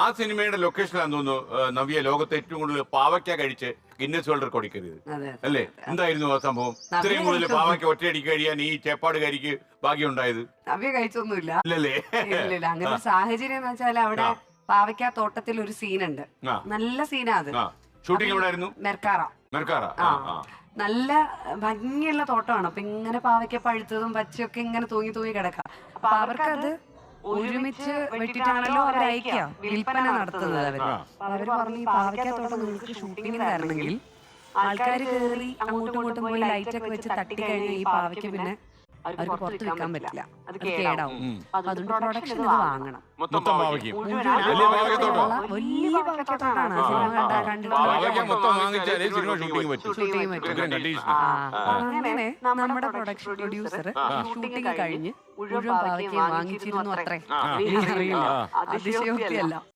ആ സിനിമയുടെ ലൊക്കേഷനിലാന്ന് തോന്നുന്നു നവ്യ ലോകത്തെ ഏറ്റവും കൂടുതൽ പാവയ്ക്ക കഴിച്ച് ഗിന്നസ് വേൾഡ് റെക്കോർഡ് കയറിയത് അല്ലേ? എന്തായിരുന്നു ആ സംഭവം? ഇത്രയും കൂടുതൽ പാവയ്ക്ക ഒറ്റയടിക്ക് കഴിയാൻ ഈ ചേപ്പാടുകാരിക്ക് ഭാഗ്യം ഉണ്ടായത്? നവ്യ കഴിച്ചൊന്നുമില്ല. ഇല്ലല്ലേ? ഇല്ല. അങ്ങനെ ഒരു സാഹചര്യം എന്ന് വെച്ചാൽ അവിടെ പാവയ്ക്ക തോട്ടത്തിൽ ഒരു സീനുണ്ട്. നല്ല സീനാ അത്. ഷൂട്ടിംഗ് എവിടെയായിരുന്നു? മെർക്കാറ. നല്ല ഭംഗിയുള്ള തോട്ടമാണ്. അപ്പൊ ഇങ്ങനെ പാവയ്ക്ക പഴുത്തതും പച്ചയൊക്കെ ഇങ്ങനെ തൂങ്ങി കിടക്കാം. അപ്പൊ അവർക്കത് ഒരുമിച്ച് വെട്ടിട്ടാണല്ലോ അവർ അയക്കുക, വിൽപ്പന നടത്തുന്നത് അവര്. അവര് പറഞ്ഞു ഈ പാവയ്ക്കത്തോട്ടം നിങ്ങൾക്ക് ഷൂട്ടിങ്ങിന് തരണമെങ്കിൽ ആൾക്കാർ കയറി അങ്ങോട്ടും ഇങ്ങോട്ടും പോയി ലൈറ്റൊക്കെ വെച്ച് തട്ടി കഴിഞ്ഞാൽ ഈ പാവയ്ക്ക് പിന്നെ അവർക്ക് പുറത്ത് വെക്കാൻ പറ്റില്ല, അത് കേടാവും. അതുകൊണ്ട് പ്രൊഡക്ഷൻ ഇത് വാങ്ങണം. വലിയ പാവയ്ക്കത്തോട്ടാണ് അങ്ങനെ നമ്മുടെ പ്രൊഡക്ഷൻ പ്രൊഡ്യൂസർ ഷൂട്ടിങ് കഴിഞ്ഞ് മുഴുവൻ പാവയ്ക്കയും വാങ്ങിച്ചിരുന്നു. അത്രേ, അറിയില്ല, അതിശയോക്തിയല്ല.